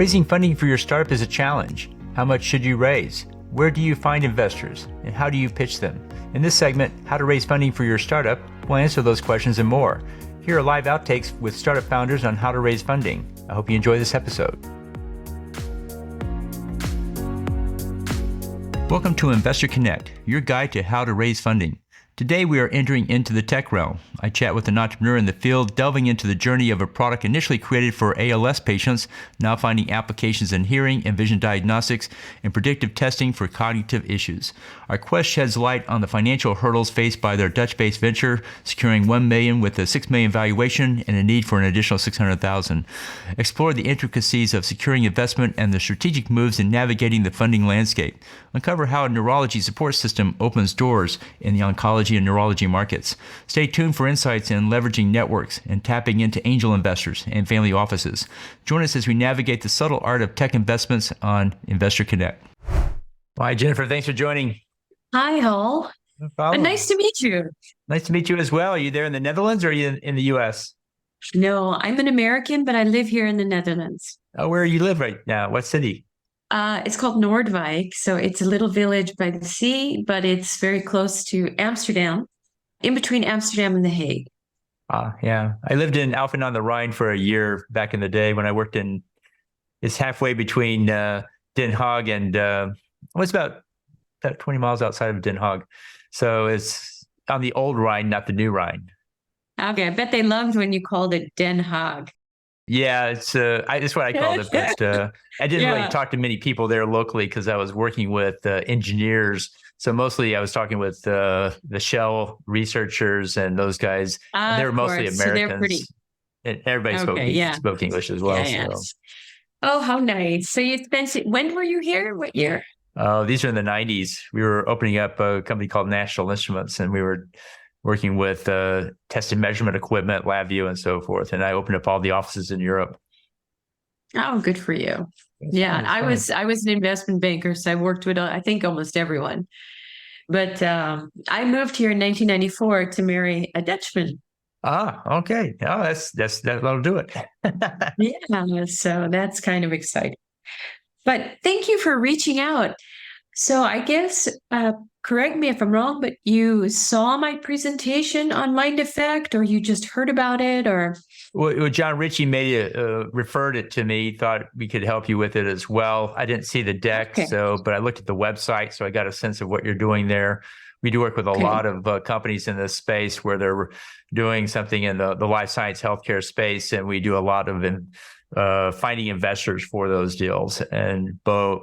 Raising funding for your startup is a challenge. How much should you raise? Where do you find investors? And how do you pitch them? In this segment, How to Raise Funding for Your Startup, we'll answer those questions and more. Here are live outtakes with startup founders on how to raise funding. I hope you enjoy this episode. Welcome to Investor Connect, your guide to how to raise funding. Today we are entering into the tech realm. I chat with an entrepreneur in the field, delving into the journey of a product initially created for ALS patients, now finding applications in hearing and vision diagnostics and predictive testing for cognitive issues. Our quest sheds light on the financial hurdles faced by their Dutch-based venture, securing $1 million with a $6 million valuation and a need for an additional $600,000. Explore the intricacies of securing investment and the strategic moves in navigating the funding landscape. Uncover how a neurology support system opens doors in the oncology and neurology markets. Stay tuned for insights in leveraging networks and tapping into angel investors and family offices. Join us as we navigate the subtle art of tech investments on Investor Connect. Hi, Jennifer. Thanks for joining. Hi, Hall. No problem. Nice to meet you. Nice to meet you as well. Are you there in the Netherlands or are you in the U.S.? No, I'm an American, but I live here in the Netherlands. Oh, where you live right now? What city? It's called Noordwijk. So it's a little village by the sea, but it's very close to Amsterdam, in between Amsterdam and The Hague. Yeah. I lived in Alphen on the Rhine for a year back in the day when I worked it's halfway between Den Haag and, it's about 20 miles outside of Den Haag. So it's on the old Rhine, not the new Rhine. Okay, I bet they loved when you called it Den Haag. Yeah, it's what I called it, but I didn't really talk to many people there locally because I was working with engineers. So mostly I was talking with the Shell researchers and those guys. And they were mostly Americans. So they're pretty... And everybody spoke English as well. Yeah, so. Oh, how nice. So when were you here? What year? These are in the 90s. We were opening up a company called National Instruments, and we were working with test and measurement equipment, LabVIEW, and so forth. And I opened up all the offices in Europe. Oh, good for you. I was an investment banker, so I worked with, I think, almost everyone. But I moved here in 1994 to marry a Dutchman. Okay. Oh, that'll do it. Yeah, so that's kind of exciting. But thank you for reaching out. So I guess, correct me if I'm wrong, but you saw my presentation on Mind Effect, or you just heard about it, or? Well, John Ritchie referred it to me, thought we could help you with it as well. I didn't see the deck, but I looked at the website, so I got a sense of what you're doing there. We do work with a lot of companies in this space where they're doing something in the life science healthcare space, and we do a lot of finding investors for those deals, and both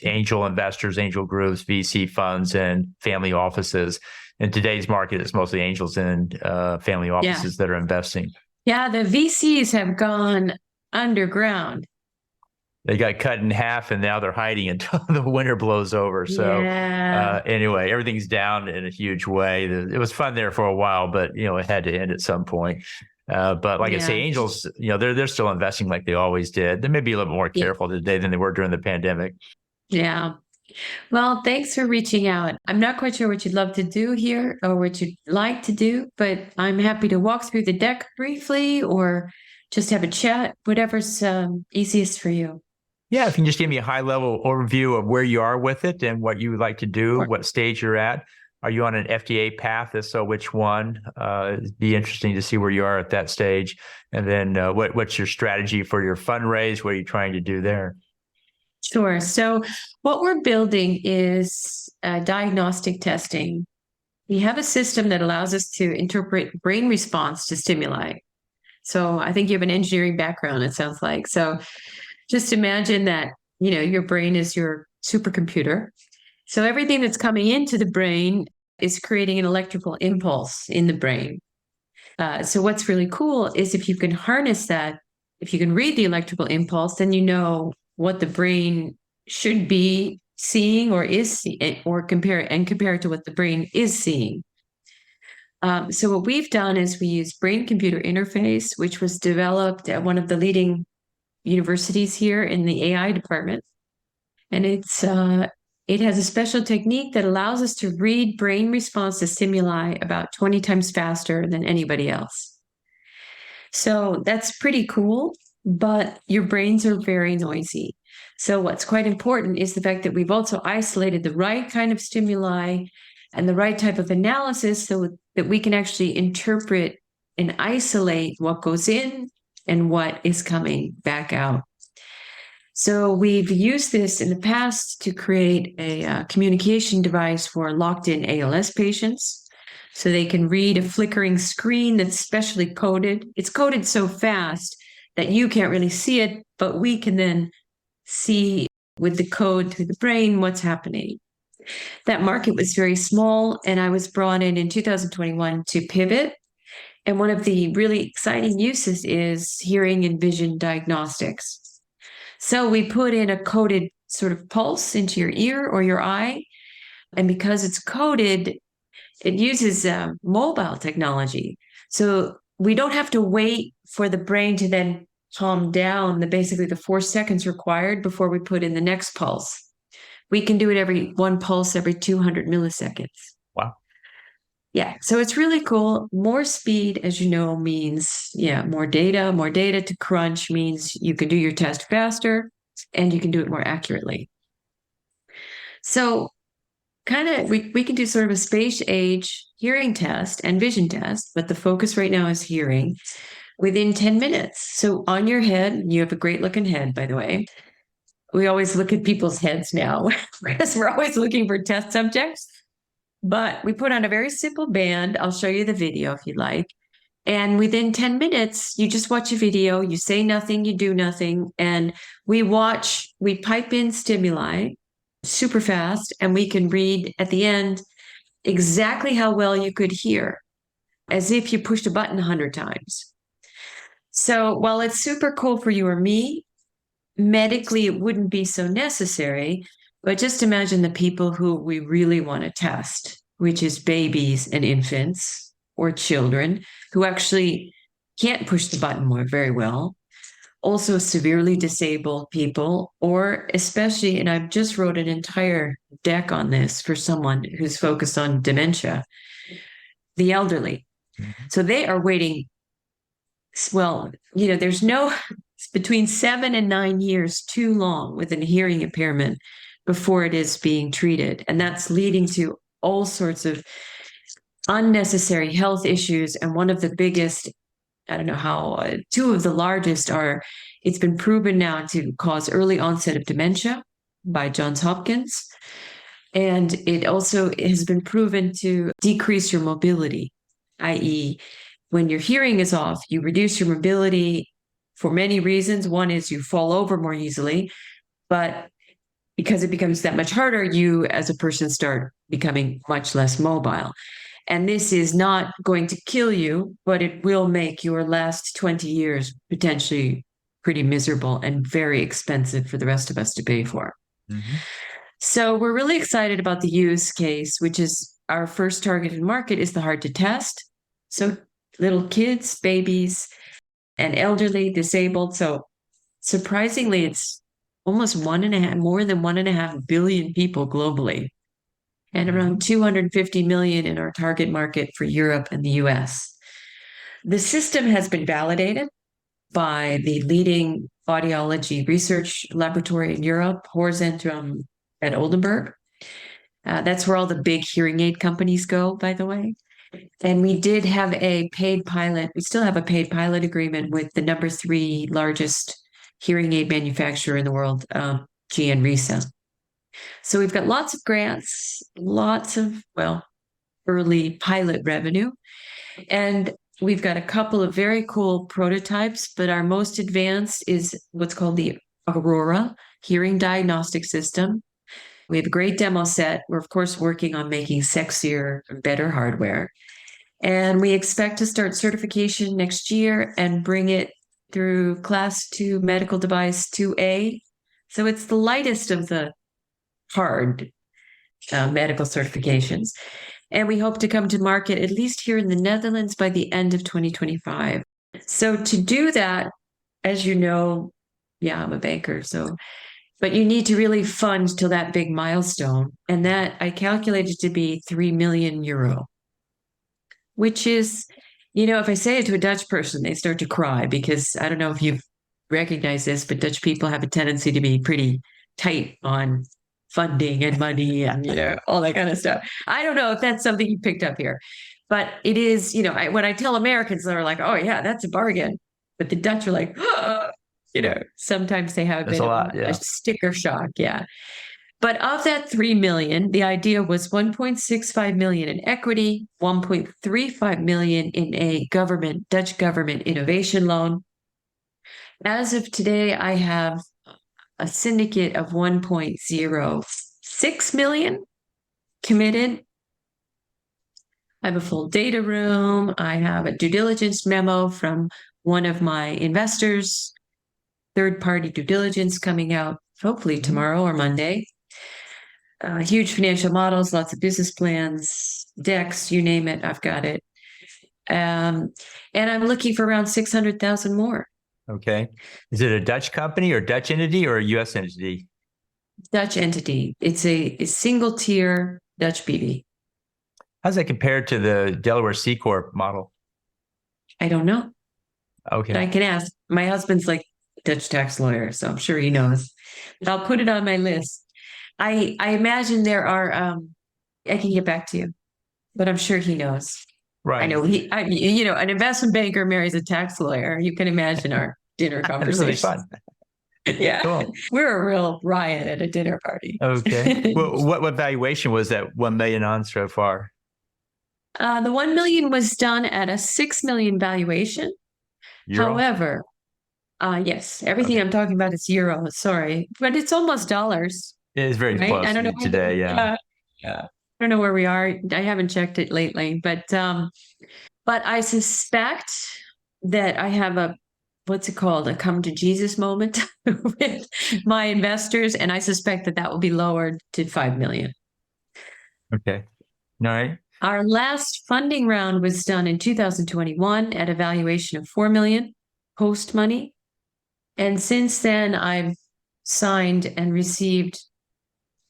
angel investors, angel groups, VC funds, and family offices. In today's market, it's mostly angels and family offices that are investing. Yeah, the VCs have gone underground. They got cut in half, and now they're hiding until the winter blows over. So anyway, everything's down in a huge way. It was fun there for a while, but it had to end at some point. But like I say, angels, they're still investing like they always did. They may be a little more careful today than they were during the pandemic. Yeah. Well, thanks for reaching out. I'm not quite sure what you'd love to do here or what you'd like to do, but I'm happy to walk through the deck briefly or just have a chat, whatever's easiest for you. Yeah, if you can just give me a high-level overview of where you are with it and what you would like to do, what stage you're at. Are you on an FDA path? If so, which one? It'd be interesting to see where you are at that stage. And then what's your strategy for your fundraise? What are you trying to do there? Sure. So what we're building is diagnostic testing. We have a system that allows us to interpret brain response to stimuli. So I think you have an engineering background, it sounds like. So just imagine that, your brain is your supercomputer. So everything that's coming into the brain is creating an electrical impulse in the brain. So what's really cool is if you can harness that, if you can read the electrical impulse, then you know what the brain should be seeing or is seeing, or compare it to what the brain is seeing. So what we've done is we use brain-computer interface, which was developed at one of the leading universities here in the AI department. And it has a special technique that allows us to read brain response to stimuli about 20 times faster than anybody else. So that's pretty cool. but your brains are very noisy. So what's quite important is the fact that we've also isolated the right kind of stimuli and the right type of analysis so that we can actually interpret and isolate what goes in and what is coming back out. So we've used this in the past to create a communication device for locked-in ALS patients. So they can read a flickering screen that's specially coded. It's coded so fast that you can't really see it, but we can then see with the code through the brain what's happening. That market was very small, and I was brought in 2021 to pivot. And one of the really exciting uses is hearing and vision diagnostics. So we put in a coded sort of pulse into your ear or your eye. And because it's coded, it uses mobile technology. So we don't have to wait for the brain to then calm down basically the 4 seconds required before we put in the next pulse. We can do it one pulse every 200 milliseconds. Wow. Yeah, so it's really cool. More speed, as you know, means, more data. More data to crunch means you can do your test faster and you can do it more accurately. So we can do sort of a space age hearing test and vision test, but the focus right now is hearing within 10 minutes. So on your head, you have a great looking head, by the way. We always look at people's heads now because we're always looking for test subjects. But we put on a very simple band. I'll show you the video if you'd like. And within 10 minutes, you just watch a video, you say nothing, you do nothing. And we pipe in stimuli super fast, and we can read at the end exactly how well you could hear, as if you pushed a button 100 times. So while it's super cool for you or me, medically it wouldn't be so necessary. But just imagine the people who we really want to test, which is babies and infants or children who actually can't push the button very well. Also severely disabled people, or especially, and I've just wrote an entire deck on this for someone who's focused on dementia, the elderly. Mm-hmm. So they are waiting. Well, there's between 7 and 9 years too long with a hearing impairment before it is being treated. And that's leading to all sorts of unnecessary health issues. And one of the biggest, I don't know how, two of the largest are, it's been proven now to cause early onset of dementia by Johns Hopkins. And it also has been proven to decrease your mobility, i.e., when your hearing is off, you reduce your mobility for many reasons. One is you fall over more easily, but because it becomes that much harder, you as a person start becoming much less mobile. And this is not going to kill you, but it will make your last 20 years potentially pretty miserable and very expensive for the rest of us to pay for. Mm-hmm. So we're really excited about the use case, which is our first targeted market is the hard to test. So little kids, babies, and elderly, disabled. So surprisingly, it's almost more than 1.5 billion people globally, and around 250 million in our target market for Europe and the US. The system has been validated by the leading audiology research laboratory in Europe, Horzentrum at Oldenburg. That's where all the big hearing aid companies go, by the way. And we did have a paid pilot. We still have a paid pilot agreement with the number 3 largest hearing aid manufacturer in the world, GN Risa. So we've got lots of grants, lots of, early pilot revenue. And we've got a couple of very cool prototypes, but our most advanced is what's called the Aurora hearing diagnostic system. We have a great demo set. We're, of course, working on making sexier, better hardware. And we expect to start certification next year and bring it through Class 2 medical device 2A. So it's the lightest of the hard medical certifications. And we hope to come to market, at least here in the Netherlands, by the end of 2025. So to do that, as you know, I'm a banker, but you need to really fund till that big milestone. And that I calculated to be 3 million euro, which is, if I say it to a Dutch person, they start to cry because I don't know if you've recognize this, but Dutch people have a tendency to be pretty tight on funding and money and, all that kind of stuff. I don't know if that's something you picked up here, but it is, when I tell Americans, they're like, oh, yeah, that's a bargain. But the Dutch are like, oh, sometimes they have a That's bit a of lot. a Yeah. sticker shock. Yeah. But of that 3 million, the idea was 1.65 million in equity, 1.35 million in a Dutch government innovation loan. As of today, I have a syndicate of 1.06 million committed. I have a full data room. I have a due diligence memo from one of my investors, third-party due diligence coming out hopefully tomorrow or Monday. Huge financial models, lots of business plans, decks, you name it, I've got it. And I'm looking for around 600,000 more. Okay. Is it a Dutch company or Dutch entity or a U.S. entity? Dutch entity. It's a single tier Dutch BV. How's that compared to the Delaware C Corp model? I don't know, but Okay. I can ask. My husband's like a Dutch tax lawyer, so I'm sure he knows. But I'll put it on my list. I imagine there are. I can get back to you, but I'm sure he knows. Right. I know an investment banker marries a tax lawyer. You can imagine our dinner That's really conversation. fun. Yeah, Cool. we're a real riot at a dinner party. Okay. Well, what valuation was that 1 million on so far? The 1 million was done at a 6 million valuation. Euro? However, yes, everything Okay. I'm talking about is euros. Sorry, but it's almost dollars, It is very right? close I don't know. today. Yeah. Yeah. I don't know where we are. I haven't checked it lately, but I suspect that I have a what's it called? A come to Jesus moment with my investors, and I suspect that will be lowered to 5 million. Okay. All right. Our last funding round was done in 2021 at a valuation of 4 million post money. And since then, I've signed and received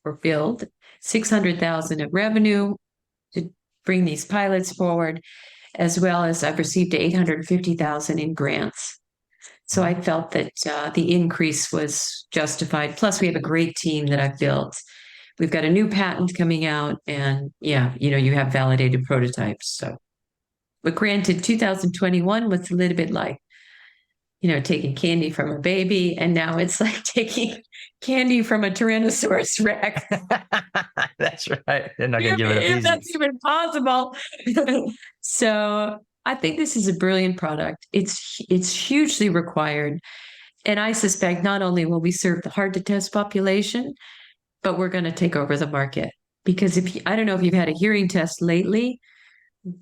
or billed 600,000 of revenue to bring these pilots forward, as well as I've received 850,000 in grants. So I felt that the increase was justified. Plus, we have a great team that I've built. We've got a new patent coming out, and you have validated prototypes. So, but granted, 2021 was a little bit like, taking candy from a baby, and now it's like taking candy from a Tyrannosaurus Rex. That's right. They're not going to give it up If easy. that's even possible. So I think this is a brilliant product. It's hugely required. And I suspect not only will we serve the hard to test population, but we're going to take over the market. Because I don't know if you've had a hearing test lately,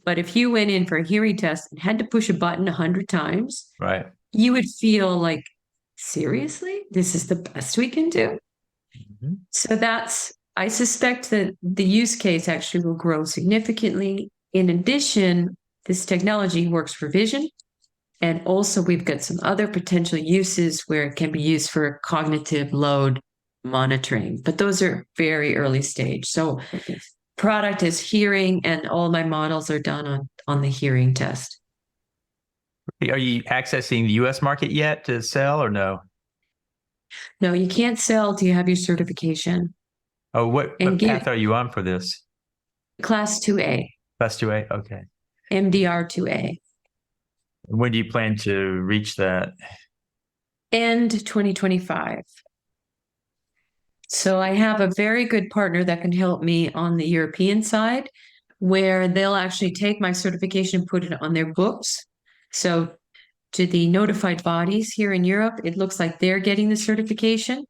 but if you went in for a hearing test and had to push a button 100 times, Right. you would feel like, seriously, this is the best we can do. Mm-hmm. So I suspect that the use case actually will grow significantly. In addition, this technology works for vision. And also we've got some other potential uses where it can be used for cognitive load monitoring, but those are very early stage. So product is hearing, and all my models are done on the hearing test. Are you accessing the U.S. market yet to sell or no? No, you can't sell till you have your certification. Oh, what path are you on for this? Class 2A. Class 2A? Okay. MDR 2A. When do you plan to reach that? End 2025. So I have a very good partner that can help me on the European side, where they'll actually take my certification and put it on their books. So to the notified bodies here in Europe, it looks like they're getting the certification.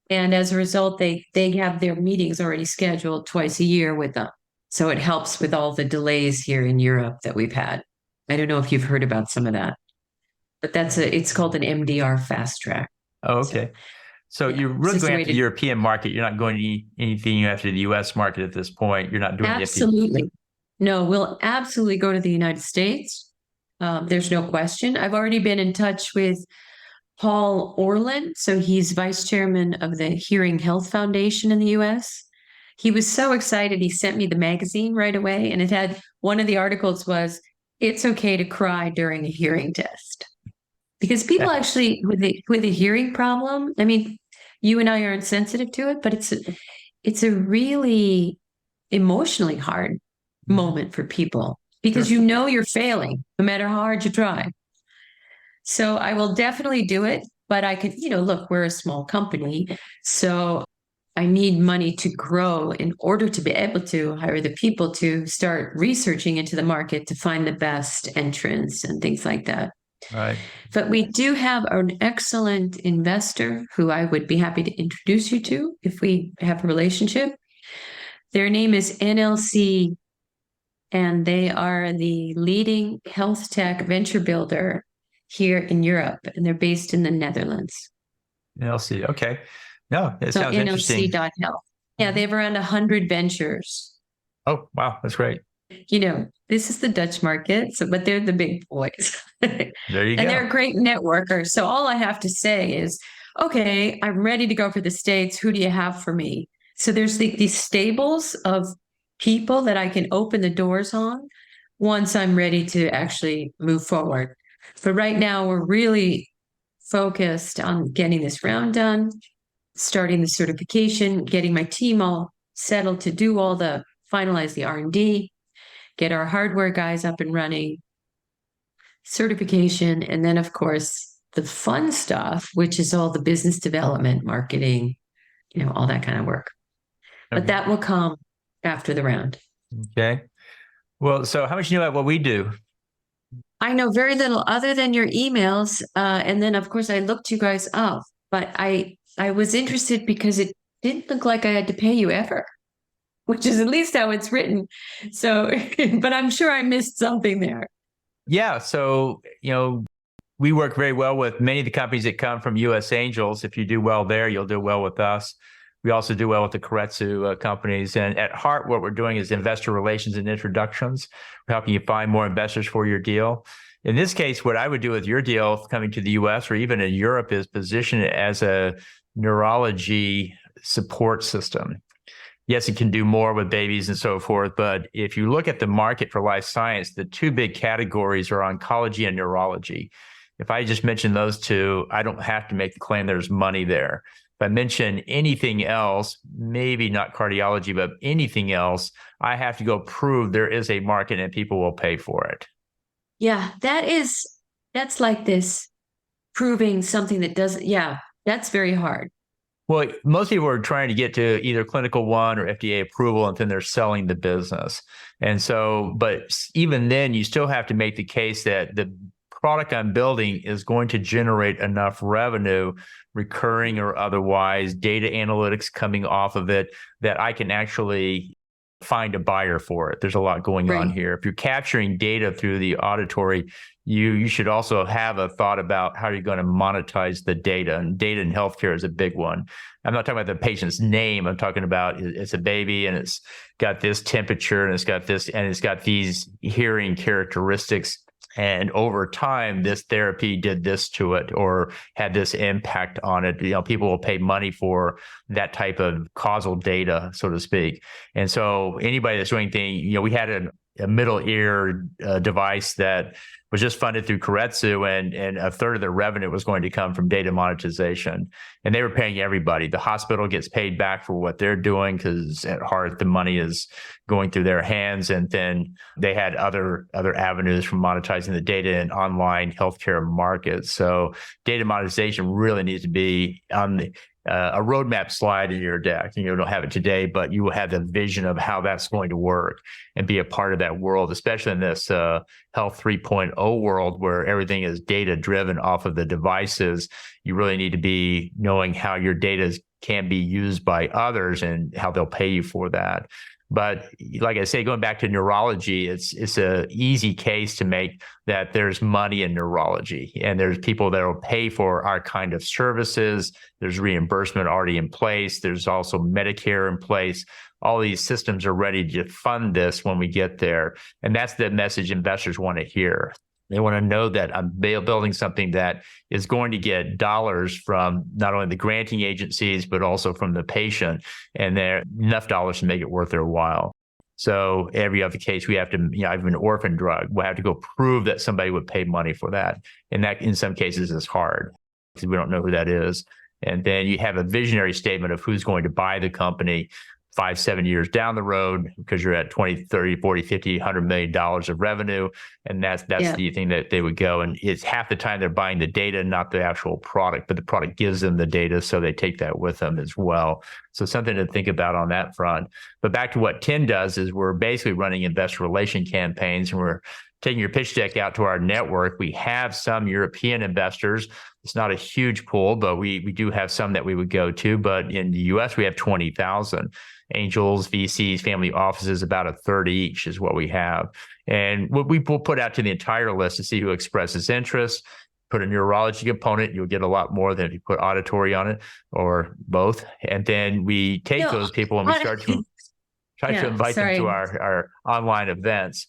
And as a result, they have their meetings already scheduled twice a year with them. So it helps with all the delays here in Europe that we've had. I don't know if you've heard about some of that, but it's called an MDR fast track. Oh, okay. So yeah, you're really going after the European market. You're not going to anything after the U.S. market at this point. You're not doing absolutely. No, we'll absolutely go to the United States. There's no question. I've already been in touch with Paul Orland. So he's vice chairman of the Hearing Health Foundation in the U.S. He was so excited. He sent me the magazine right away. And it had one of the articles was, "It's okay to cry during a hearing test." Because people actually with a hearing problem, I mean, you and I aren't sensitive to it, but it's a really emotionally hard moment for people because Sure. you're failing no matter how hard you try. So I will definitely do it, but I could, look, we're a small company, so I need money to grow in order to be able to hire the people to start researching into the market to find the best entrants and things like that. Right. But we do have an excellent investor who I would be happy to introduce you to if we have a relationship. Their name is NLC, and they are the leading health tech venture builder here in Europe, and they're based in the Netherlands. LC. Okay. No, it So sounds interesting. NLC.health. Yeah, they have around 100 ventures. Oh, wow. That's great. This is the Dutch market, but they're the big boys. There you And go. they're great networkers. So all I have to say is, okay, I'm ready to go for the States. Who do you have for me? So there's these stables of people that I can open the doors on once I'm ready to actually move forward. But right now, we're really focused on getting this round done, starting the certification, getting my team all settled to do finalize the R&D, get our hardware guys up and running, certification, and then, of course, the fun stuff, which is all the business development, marketing, all that kind of work. But that will come after the round. Okay. Well, so how much do you know about what we do? I know very little other than your emails. And then, of course, I looked you guys up, but I was interested because it didn't look like I had to pay you ever, which is at least how it's written. So, but I'm sure I missed something there. Yeah. So, we work very well with many of the companies that come from US Angels. If you do well there, you'll do well with us. We also do well with the Keiretsu companies. And at heart, what we're doing is investor relations and introductions. We're helping you find more investors for your deal. In this case, what I would do with your deal coming to the US or even in Europe is position it as a neurology support system. Yes, it can do more with babies and so forth, but if you look at the market for life science, the two big categories are oncology and neurology. If I just mention those two, I don't have to make the claim there's money there. If I mention anything else, maybe not cardiology, but anything else, I have to go prove there is a market and people will pay for it. Yeah, that's like this proving something that doesn't, that's very hard. Well, most people are trying to get to either clinical one or FDA approval, and then they're selling the business. And so, but even then, you still have to make the case that the product I'm building is going to generate enough revenue, recurring or otherwise, data analytics coming off of it, that I can actually find a buyer for it. There's a lot going on here. If you're capturing data through the auditory, you should also have a thought about how you're going to monetize the data. And data in healthcare is a big one. I'm not talking about the patient's name. I'm talking about it's a baby and it's got this temperature and it's got this and it's got these hearing characteristics. And over time, this therapy did this to it or had this impact on it. People will pay money for that type of causal data, so to speak. And so anybody that's doing anything, we had a middle ear device that was just funded through Keiretsu, and a third of their revenue was going to come from data monetization. And they were paying everybody. The hospital gets paid back for what they're doing because at heart, the money is going through their hands. And then they had other avenues for monetizing the data in online healthcare markets. So data monetization really needs to be on a roadmap slide in your deck. You don't have it today, but you will have the vision of how that's going to work and be a part of that world, especially in this health 3.0 world where everything is data driven off of the devices. You really need to be knowing how your data can be used by others and how they'll pay you for that. But like I say, going back to neurology, it's an easy case to make that there's money in neurology and there's people that will pay for our kind of services. There's reimbursement already in place. There's also Medicare in place. All these systems are ready to fund this when we get there. And that's the message investors want to hear. They want to know that I'm building something that is going to get dollars from not only the granting agencies, but also from the patient. And there are enough dollars to make it worth their while. So every other case, we have to, I have an orphan drug. We'll have to go prove that somebody would pay money for that. And that in some cases is hard because we don't know who that is. And then you have a visionary statement of who's going to buy the company 5-7 years down the road because you're at 20, 30, 40, 50, $100 million of revenue. And that's the thing that they would go. And it's half the time they're buying the data, not the actual product, but the product gives them the data. So they take that with them as well. So something to think about on that front. But back to what TIN does is we're basically running investor relation campaigns, and we're taking your pitch deck out to our network. We have some European investors. It's not a huge pool, but we do have some that we would go to. But in the US, we have 20,000. Angels, VCs, family offices, about a third each is what we have. And what we will put out to the entire list to see who expresses interest. Put a neurology component, you'll get a lot more than if you put auditory on it or both. And then we take those people and we start to try to invite them to our online events.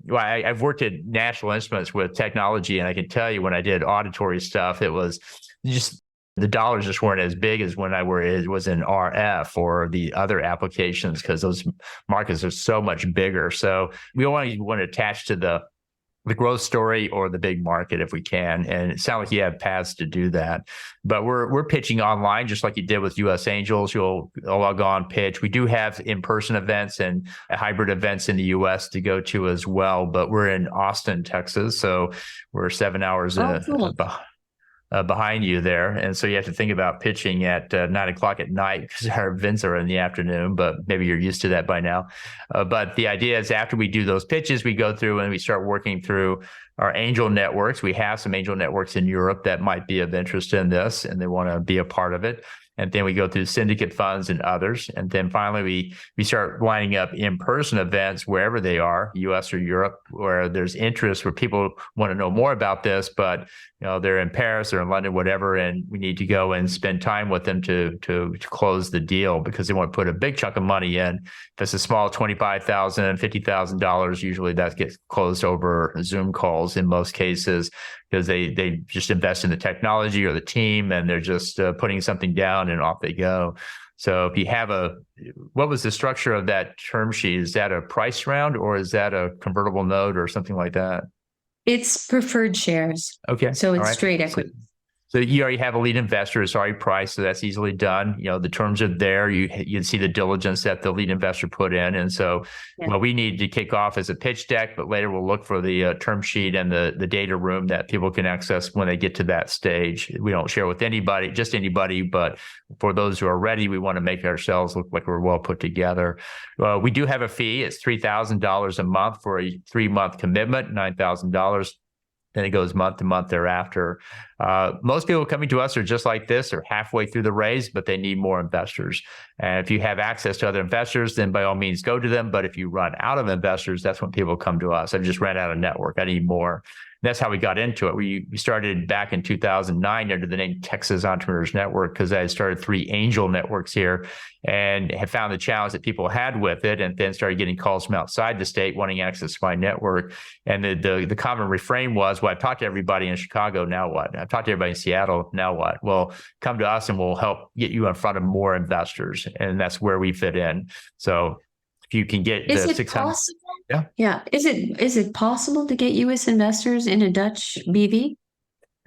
Well, I've worked at National Instruments with technology, and I can tell you when I did auditory stuff, it was just the dollars just weren't as big as when it was in RF or the other applications because those markets are so much bigger. So we want to attach to the growth story or the big market if we can. And it sounds like you have paths to do that. But we're pitching online just like you did with US Angels. You'll log on, pitch. We do have in-person events and hybrid events in the US to go to as well. But we're in Austin, Texas. So we're 7 hours behind you there. And so you have to think about pitching at 9:00 at night because our events are in the afternoon, but maybe you're used to that by now. But the idea is after we do those pitches, we go through and we start working through our angel networks. We have some angel networks in Europe that might be of interest in this and they want to be a part of it. And then we go through syndicate funds and others. And then finally, we start lining up in-person events wherever they are, US or Europe, where there's interest, where people want to know more about this, but they're in Paris or in London, whatever, and we need to go and spend time with them to close the deal because they want to put a big chunk of money in. If it's a small $25,000, $50,000, usually that gets closed over Zoom calls in most cases because they just invest in the technology or the team and they're just putting something down and off they go. So if you have what was the structure of that term sheet? Is that a price round or is that a convertible note or something like that? It's preferred shares. Okay. So it's straight equity. So you already have a lead investor. It's already priced, so that's easily done. The terms are there. You see the diligence that the lead investor put in. And so what we need to kick off is a pitch deck, but later we'll look for the term sheet and the data room that people can access when they get to that stage. We don't share with anybody, just anybody, but for those who are ready, we want to make ourselves look like we're well put together. We do have a fee. It's $3,000 a month for a 3-month commitment, $9,000. Then it goes month to month thereafter. Most people coming to us are just like this. They're halfway through the raise, but they need more investors. And if you have access to other investors, then by all means go to them. But if you run out of investors, that's when people come to us. I've just ran out of network. I need more. That's how we got into it. We started back in 2009 under the name Texas Entrepreneurs Network because I had started 3 angel networks here and have found the challenge that people had with it, and then started getting calls from outside the state wanting access to my network. And the common refrain was, well, I've talked to everybody in Chicago, now what? I've talked to everybody in Seattle, now what? Well, come to us and we'll help get you in front of more investors. And that's where we fit in. So if you can get Is the it 600. possible? Yeah. Is it possible to get U.S. investors in a Dutch BV?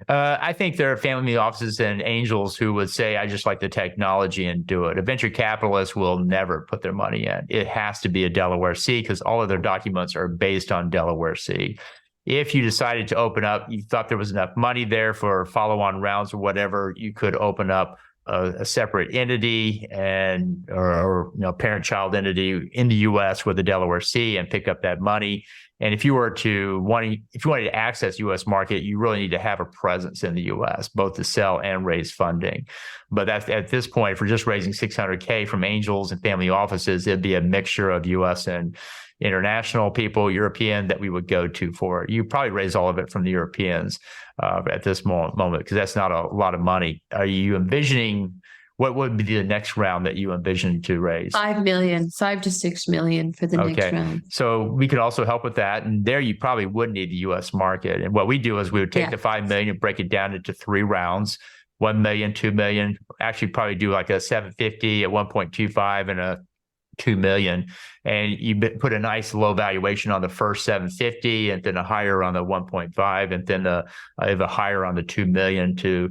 I think there are family offices and angels who would say, I just like the technology and do it. A venture capitalist will never put their money in. It has to be a Delaware C because all of their documents are based on Delaware C. If you decided to open up, you thought there was enough money there for follow-on rounds or whatever, you could open up a separate entity and or parent-child entity in the U.S. with a Delaware C and pick up that money. And if you wanted to access U.S. market, you really need to have a presence in the U.S., both to sell and raise funding. But that's, at this point, if we're just raising $600K from angels and family offices, it'd be a mixture of U.S. and international people, European, that we would go to for it. You probably raise all of it from the Europeans at this moment because that's not a lot of money. Are you envisioning what would be the next round that you envision to raise? 5 to 6 million for the next round. So we could also help with that. And there you probably would need the US market. And what we do is we would take the 5 million and break it down into 3 rounds, 1 million, 2 million, actually probably do like a 750 at 1.25 and a 2 million, and you put a nice low valuation on the first 750 and then a higher on the 1.5 and then I have a higher on the 2 million to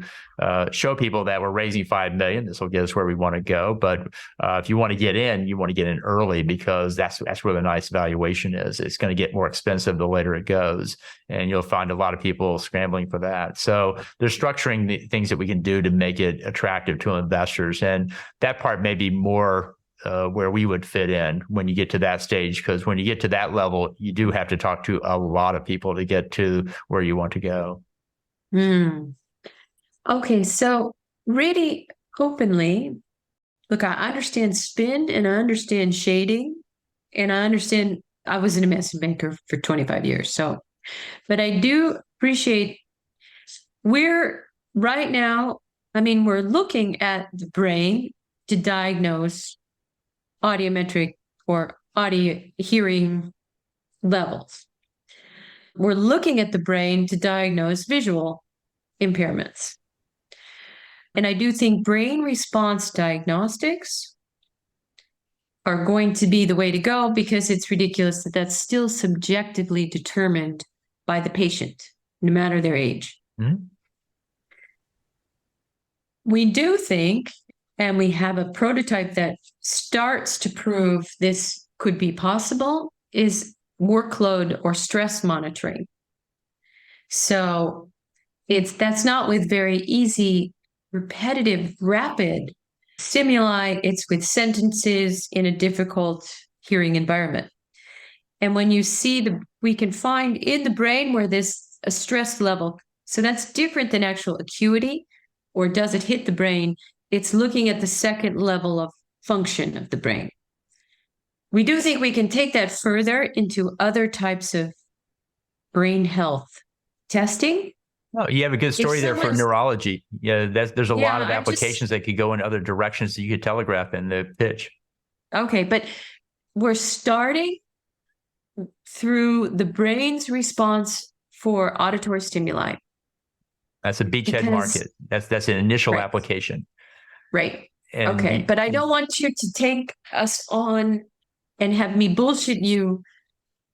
show people that we're raising 5 million. This will get us where we want to go. But if you want to get in, you want to get in early, because that's where the nice valuation is. It's going to get more expensive the later it goes, and you'll find a lot of people scrambling for that. So there's structuring the things that we can do to make it attractive to investors, and that part may be more where we would fit in when you get to that stage, because when you get to that level, you do have to talk to a lot of people to get to where you want to go. Okay, so really openly, look, I understand spin and I understand shading, and I understand I was an investment banker for 25 years. So, but I do appreciate we're right now, we're looking at the brain to diagnose audiometric or audio hearing levels. We're looking at the brain to diagnose visual impairments. And I do think brain response diagnostics are going to be the way to go, because it's ridiculous that that's still subjectively determined by the patient, no matter their age. Mm-hmm. We do think, and we have a prototype that starts to prove this could be possible, is workload or stress monitoring. So that's not with very easy, repetitive, rapid stimuli. It's with sentences in a difficult hearing environment. And when you see we can find in the brain where there's a stress level. So that's different than actual acuity, or does it hit the brain? It's looking at the second level of function of the brain. We do think we can take that further into other types of brain health testing. Oh, you have a good story there for neurology. Yeah, there's a lot of applications that could go in other directions that you could telegraph in the pitch. Okay, but we're starting through the brain's response for auditory stimuli. That's a beachhead market. That's an initial application. Right. And but I don't want you to take us on and have me bullshit you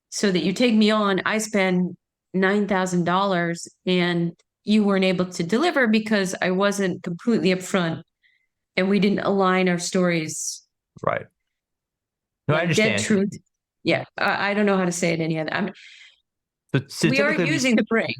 so that you take me on. I spend $9,000 and you weren't able to deliver because I wasn't completely upfront and we didn't align our stories. Right. No, I understand. Dead truth. Yeah. I don't know how to say it any other. We are using the brain.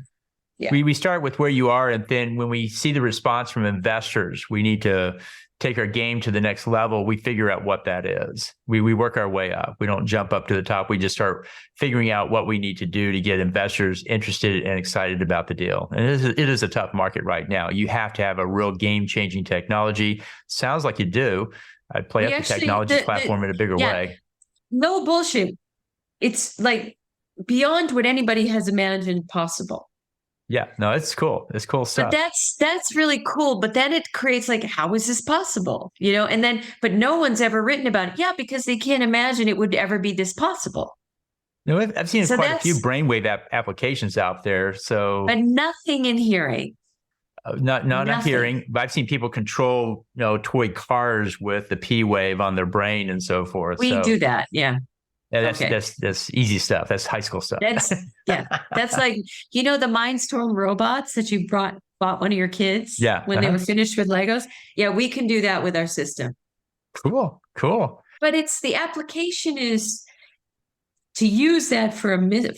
Yeah. We start with where you are, and then when we see the response from investors, we need to take our game to the next level. We figure out what that is. We work our way up. We don't jump up to the top. We just start figuring out what we need to do to get investors interested and excited about the deal. And it is a tough market right now. You have to have a real game-changing technology. Sounds like you do. I'd play up the technology platform in a bigger way. No bullshit. It's like beyond what anybody has imagined possible. Yeah, no, it's cool. It's cool stuff. But that's really cool. But then it creates like, how is this possible? But no one's ever written about it. Yeah, because they can't imagine it would ever be this possible. No, I've seen quite a few brainwave applications out there. But nothing in hearing. Not hearing, but I've seen people control, toy cars with the P wave on their brain and so forth. We do that, yeah. Yeah, that's easy stuff. That's high school stuff. That's like, the Mindstorm robots that you bought one of your kids when they were finished with Legos. Yeah, we can do that with our system. Cool. But the application is to use that for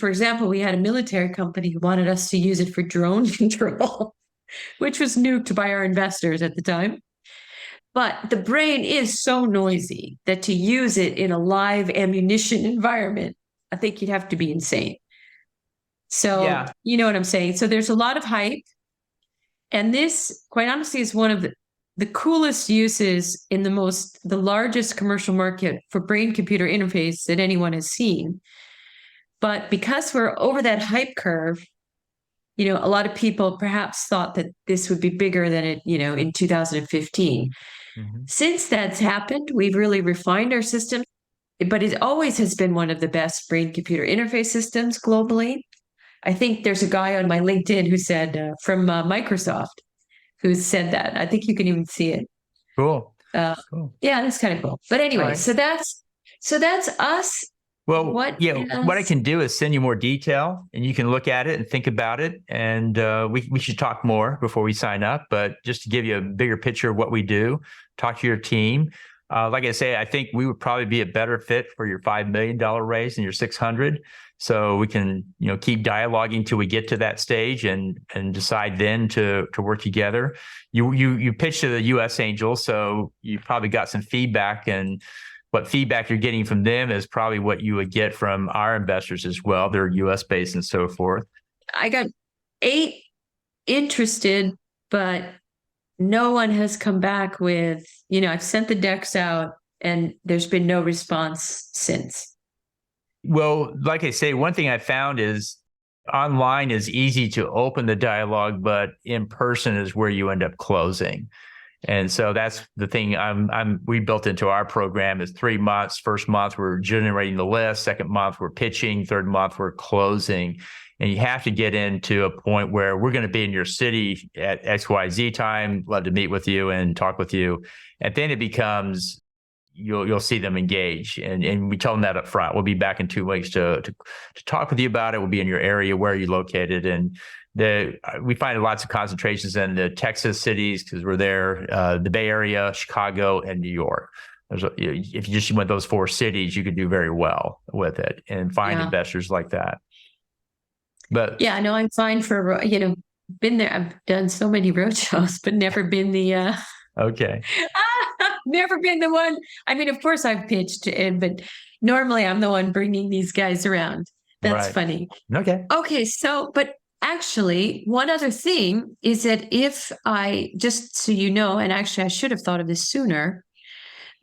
example, we had a military company who wanted us to use it for drone control, which was nuked by our investors at the time. But the brain is so noisy that to use it in a live ammunition environment, I think you'd have to be insane. So, You know what I'm saying? So there's a lot of hype. And this, quite honestly, is one of the coolest uses in the largest commercial market for brain-computer interface that anyone has seen. But because we're over that hype curve, a lot of people perhaps thought that this would be bigger than it, in 2015. Mm-hmm. Since that's happened, we've really refined our system, but it always has been one of the best brain-computer interface systems globally. I think there's a guy on my LinkedIn who said, from Microsoft, who said that. I think you can even see it. Cool. Cool. Yeah, that's kind of cool. But anyway, So that's So that's us. Well, What yeah, what I has, can do is send you more detail and you can look at it and think about it. And we should talk more before we sign up. But just to give you a bigger picture of what we do, talk to your team. Like I say, I think we would probably be a better fit for your $5 million raise than your 600. So we can, keep dialoguing till we get to that stage and decide then to work together. You pitched to the U.S. Angels, so you probably got some feedback, and what feedback you're getting from them is probably what you would get from our investors as well. They're US based and so forth. I got 8 interested, but no one has come back with, I've sent the decks out and there's been no response since. Well, like I say, one thing I found is online is easy to open the dialogue, but in person is where you end up closing. And so that's the thing we built into our program is 3 months. First month, we're generating the list. Second month, we're pitching. Third month, we're closing. And you have to get into a point where we're going to be in your city at XYZ time. Love to meet with you and talk with you. And then it becomes you'll see them engage. And we tell them that up front. We'll be back in 2 weeks to talk with you about it. We'll be in your area, where are you located? And we find lots of concentrations in the Texas cities because we're there, the Bay Area, Chicago, and New York. If you just went those 4 cities, you could do very well with it and find investors like that. But yeah, no, I'm fine for, been there. I've done so many roadshows, but never been the, okay. Never been the one. I mean, of course I've pitched, but normally I'm the one bringing these guys around. That's funny. Okay. Okay. So, but actually, one other thing is that if just so you know, and actually I should have thought of this sooner,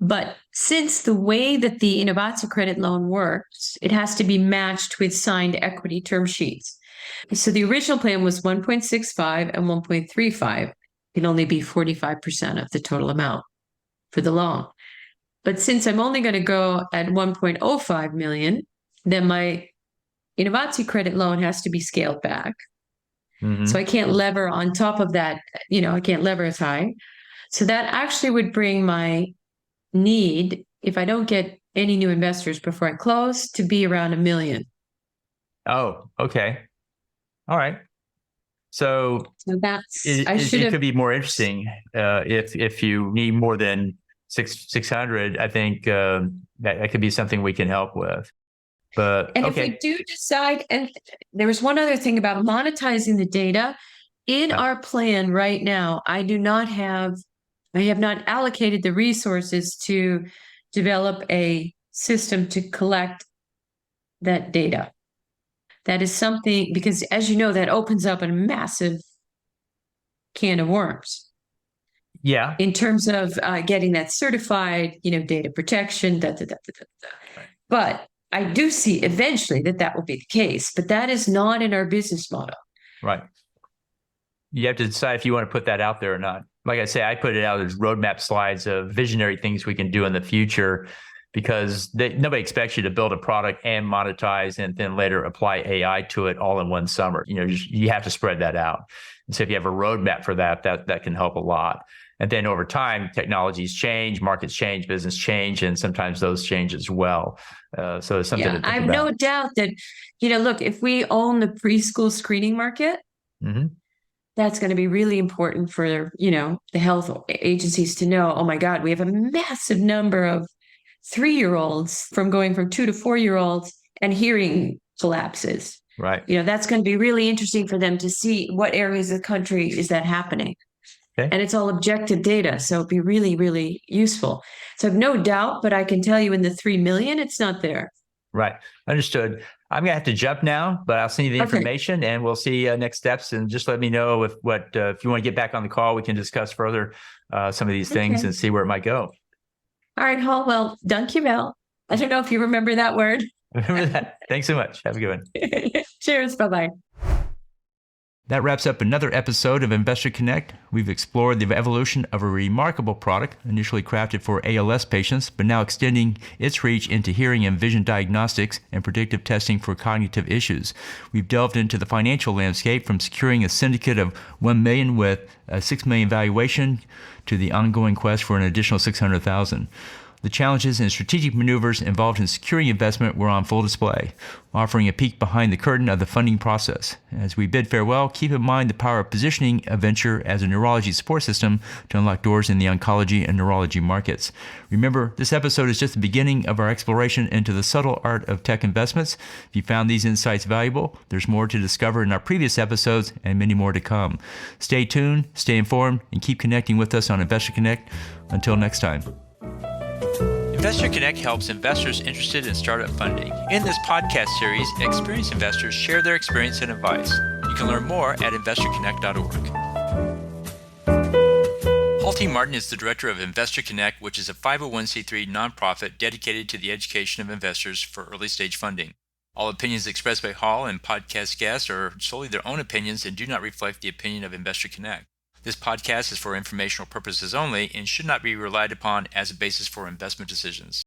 but since the way that the Innovatio credit loan works, it has to be matched with signed equity term sheets. So the original plan was 1.65 and 1.35 can only be 45% of the total amount for the loan. But since I'm only going to go at 1.05 million, then my Innovatio credit loan has to be scaled back. Mm-hmm. So I can't lever on top of that, I can't lever as high. So that actually would bring my need, if I don't get any new investors before I close, to be around $1 million. Oh, okay. All right. So that's it could be more interesting if you need more than 600. I think that could be something we can help with. But if we do decide, and there was one other thing about monetizing the data in our plan right now, I have not allocated the resources to develop a system to collect that data. That is something, because as you know, that opens up a massive can of worms. Yeah. In terms of getting that certified, data protection, Right. But I do see eventually that will be the case, but that is not in our business model. Right. You have to decide if you want to put that out there or not. Like I say, I put it out as roadmap slides of visionary things we can do in the future, because nobody expects you to build a product and monetize and then later apply AI to it all in one summer. You have to spread that out. And so if you have a roadmap for that can help a lot. And then over time, technologies change, markets change, business change, and sometimes those change as well. So it's something to think I have about. No doubt that, look, if we own the preschool screening market, mm-hmm. that's going to be really important for, the health agencies to know, oh my God, we have a massive number of 3-year-olds going from 2 to 4-year-olds and hearing collapses. Right. That's going to be really interesting for them to see what areas of the country is that happening. Okay. And it's all objective data. So it'd be really, really useful. So I have no doubt, but I can tell you in the 3 million, it's not there. Right. Understood. I'm going to have to jump now, but I'll send you the information and we'll see next steps. And just let me know if you want to get back on the call, we can discuss further some of these things and see where it might go. All right, Hall. Well, dankjewel. I don't know if you remember that word. Remember that. Thanks so much. Have a good one. Cheers. Bye-bye. That wraps up another episode of Investor Connect. We've explored the evolution of a remarkable product, initially crafted for ALS patients, but now extending its reach into hearing and vision diagnostics and predictive testing for cognitive issues. We've delved into the financial landscape, from securing a syndicate of $1 million with a $6 million valuation to the ongoing quest for an additional $600,000. The challenges and strategic maneuvers involved in securing investment were on full display, offering a peek behind the curtain of the funding process. As we bid farewell, keep in mind the power of positioning a venture as a neurology support system to unlock doors in the oncology and neurology markets. Remember, this episode is just the beginning of our exploration into the subtle art of tech investments. If you found these insights valuable, there's more to discover in our previous episodes and many more to come. Stay tuned, stay informed, and keep connecting with us on Investor Connect. Until next time. Investor Connect helps investors interested in startup funding. In this podcast series, experienced investors share their experience and advice. You can learn more at investorconnect.org. Paul T. Martin is the director of Investor Connect, which is a 501c3 nonprofit dedicated to the education of investors for early-stage funding. All opinions expressed by Hall and podcast guests are solely their own opinions and do not reflect the opinion of Investor Connect. This podcast is for informational purposes only and should not be relied upon as a basis for investment decisions.